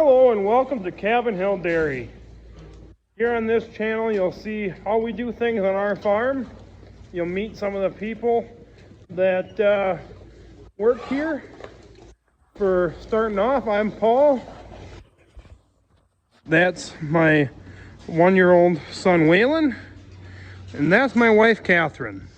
Hello and welcome to Cabin Hill Dairy. Here on this channel you'll see how we do things on our farm. You'll meet some of the people that work here. For starting off, I'm Paul. That's my 1-year-old son Waylon. And that's my wife Catherine.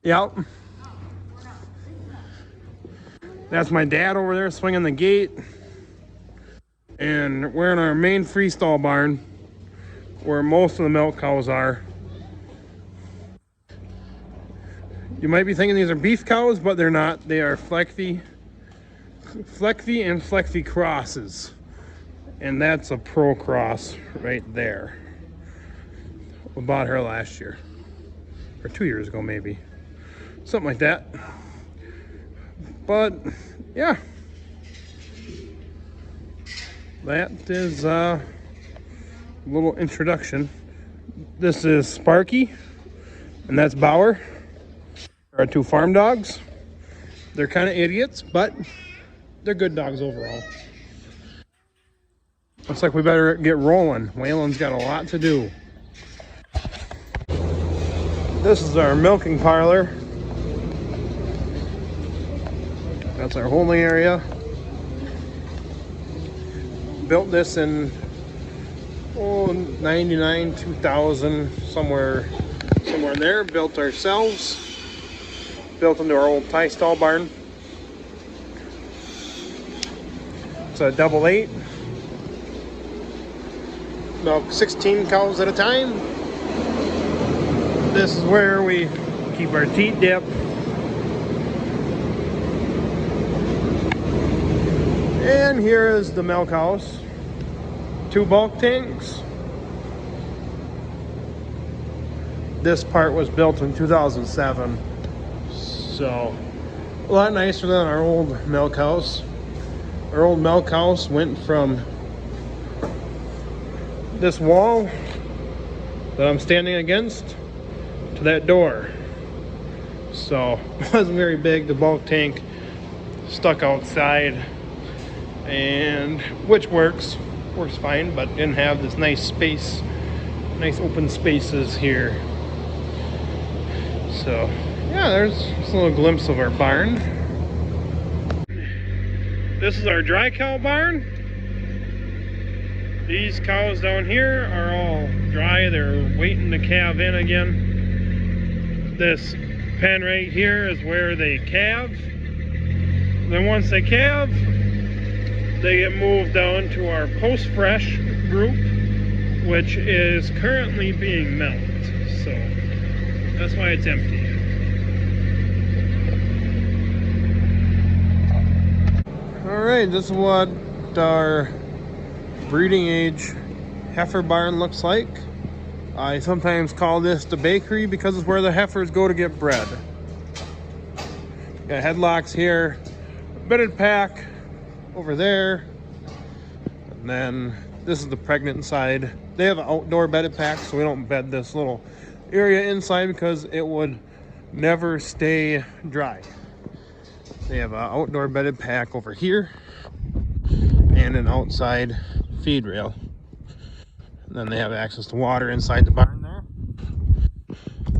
Yep. That's my dad over there swinging the gate. And we're in our main freestall barn where most of the milk cows are. You might be thinking these are beef cows, but they're not. They are Flechthie and Flechthie crosses. And that's a pro cross right there. We bought her last year. Or 2 years ago maybe. Something like that. But yeah, that is a little introduction. This is Sparky, and that's Bauer. Our two farm dogs. They're kind of idiots, but they're good dogs overall. Looks like we better get rolling. Waylon's got a lot to do. This is our milking parlor. That's our holding area. Built this in 99, 2000, somewhere in there. Built ourselves. Built into our old tie stall barn. It's a double 8. Milk 16 cows at a time. This is where we keep our teat dip. And here is the milk house. 2 bulk tanks. This part was built in 2007. So, a lot nicer than our old milk house. Our old milk house went from this wall that I'm standing against to that door. So, it wasn't very big. The bulk tank stuck outside. And which works fine, but didn't have this nice space, nice open spaces here. So yeah, there's just a little glimpse of our barn. This is our dry cow barn. These cows down here are all dry. They're waiting to calve in again. This pen right here is where they calve. Then once they calve, they get moved down to our post-fresh group, which is currently being milked. So that's why it's empty. Alright, this is what our breeding age heifer barn looks like. I sometimes call this the bakery because it's where the heifers go to get bread. Got headlocks here, bedded pack over there, and then this is the pregnant side. They have an outdoor bedded pack, so we don't bed this little area inside because it would never stay dry. They have an outdoor bedded pack over here and an outside feed rail. And then they have access to water inside the barn there.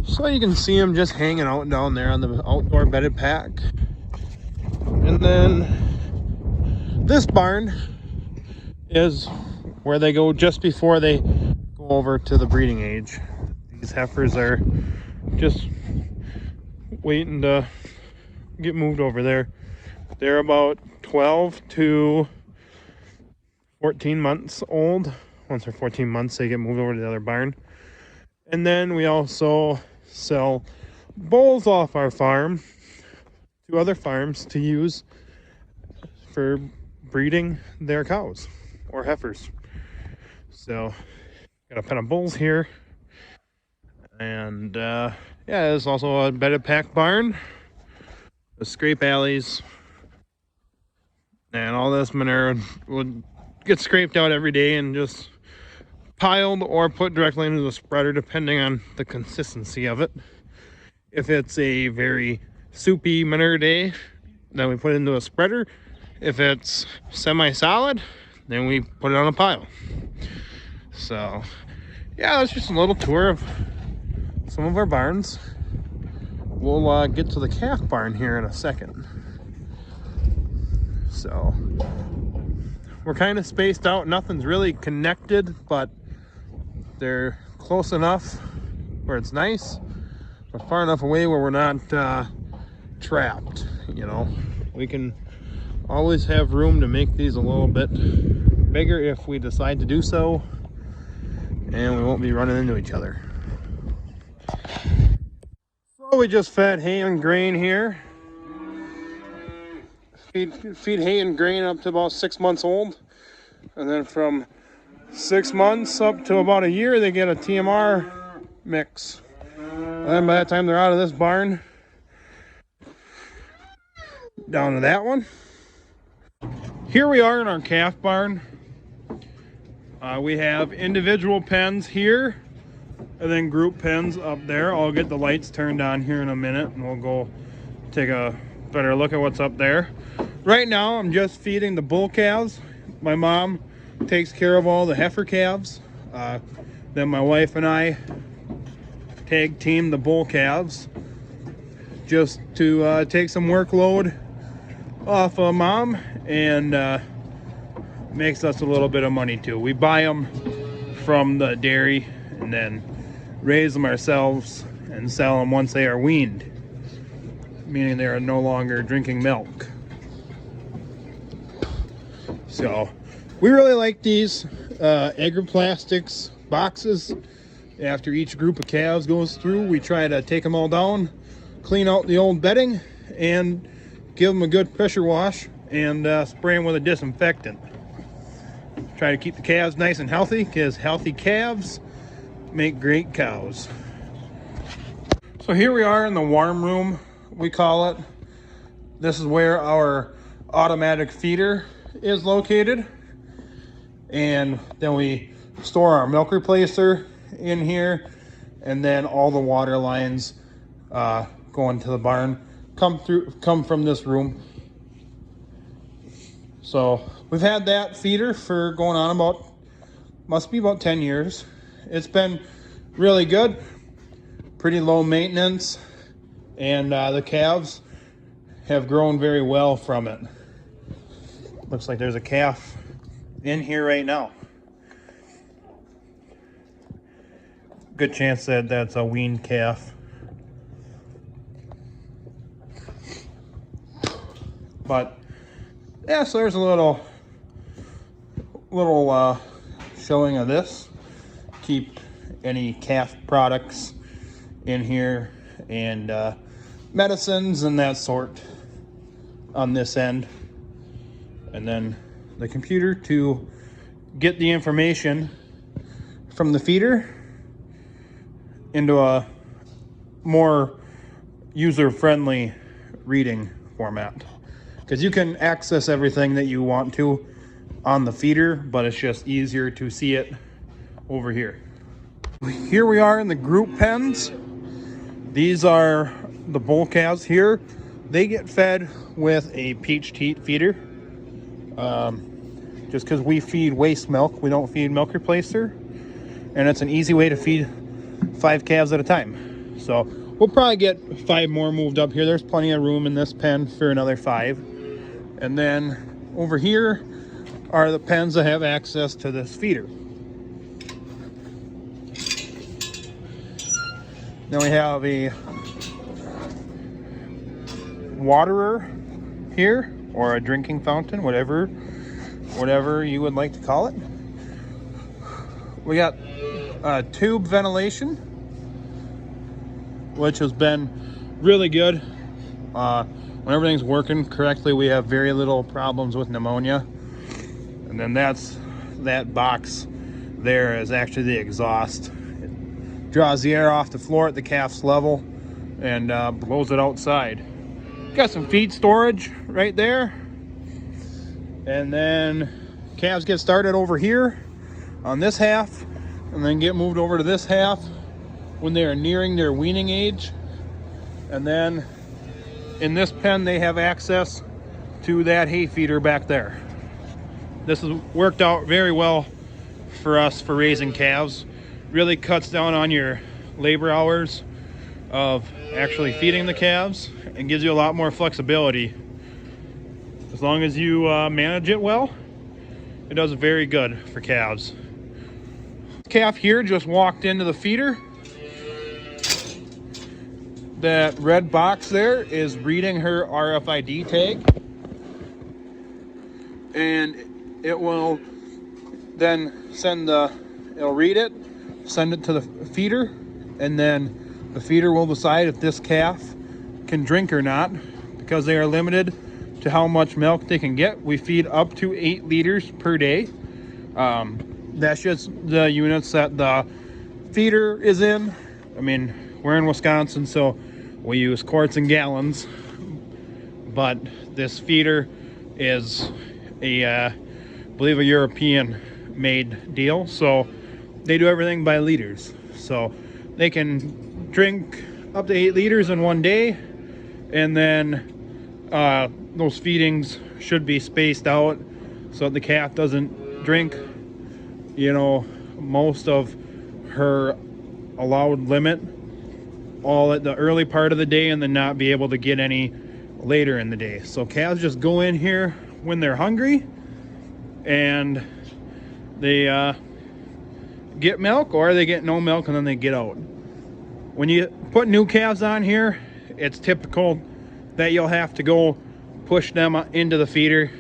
So you can see them just hanging out down there on the outdoor bedded pack. And then this barn is where they go just before they go over to the breeding age. These heifers are just waiting to get moved over there. They're about 12 to 14 months old. Once they're 14 months, they get moved over to the other barn. And then we also sell bulls off our farm to other farms to use for breeding their cows or heifers. So got a pen of bulls here, and yeah, there's also a bedded pack barn with scrape alleys, and all this manure would get scraped out every day and just piled or put directly into the spreader depending on the consistency of it. If it's a very soupy manure day, then we put it into a spreader. If it's semi-solid, then we put it on a pile. So yeah, that's just a little tour of some of our barns. We'll get to the calf barn here in a second. So we're kind of spaced out. Nothing's really connected, but they're close enough where it's nice, but far enough away where we're not trapped. You know, we can always have room to make these a little bit bigger if we decide to do so, and we won't be running into each other. So we just fed hay and grain here. Feed hay and grain up to about 6 months old, and then from 6 months up to about a year they get a TMR mix. And then by the time they're out of this barn, down to that one. Here we are in our calf barn. We have individual pens here and then group pens up there. I'll get the lights turned on here in a minute and we'll go take a better look at what's up there. Right now I'm just feeding the bull calves. My mom takes care of all the heifer calves. Then my wife and I tag team the bull calves just to take some workload off of mom, and makes us a little bit of money too. We buy them from the dairy and then raise them ourselves and sell them once they are weaned, meaning they are no longer drinking milk. So we really like these Agri-Plastics boxes. After each group of calves goes through, we try to take them all down, clean out the old bedding, and give them a good pressure wash and spray them with a disinfectant. Try to keep the calves nice and healthy, because healthy calves make great cows. So here we are in the warm room, we call it. This is where our automatic feeder is located, and then we store our milk replacer in here, and then all the water lines going to the barn come from this room. So we've had that feeder for going on must be about 10 years. It's been really good, pretty low maintenance, and the calves have grown very well from it. Looks like there's a calf in here right now. Good chance that that's a weaned calf. But yeah, so there's a little showing of this. Keep any calf products in here, and medicines and that sort on this end. And then the computer to get the information from the feeder into a more user-friendly reading format. Because you can access everything that you want to on the feeder, but it's just easier to see it over here. Here we are in the group pens. These are the bull calves here. They get fed with a peach teat feeder. Just because we feed waste milk, we don't feed milk replacer. And it's an easy way to feed 5 calves at a time. So we'll probably get 5 more moved up here. There's plenty of room in this pen for another 5. And then over here are the pens that have access to this feeder. Then we have a waterer here, or a drinking fountain, whatever you would like to call it. We got tube ventilation, which has been really good. When everything's working correctly, we have very little problems with pneumonia. And then that box there is actually the exhaust. It draws the air off the floor at the calf's level and blows it outside. Got some feed storage right there. And then calves get started over here on this half, and then get moved over to this half when they are nearing their weaning age. And then in this pen they have access to that hay feeder back there. This has worked out very well for us for raising calves. Really cuts down on your labor hours of actually feeding the calves and gives you a lot more flexibility. As long as you manage it well, it does very good for calves. Calf here just walked into the feeder. That red box there is reading her RFID tag, and it will then it'll read it, send it to the feeder, and then the feeder will decide if this calf can drink or not, because they are limited to how much milk they can get. We feed up to 8 liters per day. That's just the units that the feeder is in. I mean, we're in Wisconsin, so we use quarts and gallons, but this feeder is I believe a European made deal, so they do everything by liters, so they can drink up to 8 liters in one day, and then those feedings should be spaced out so that the calf doesn't drink, you know, most of her allowed limit all at the early part of the day and then not be able to get any later in the day. So calves just go in here when they're hungry and they get milk, or they get no milk and then they get out. When you put new calves on here, it's typical that you'll have to go push them into the feeder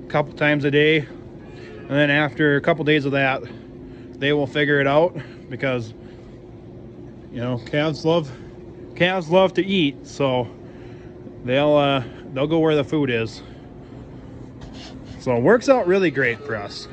a couple times a day, and then after a couple days of that, they will figure it out, because you know, calves love to eat, so they'll go where the food is. So it works out really great for us.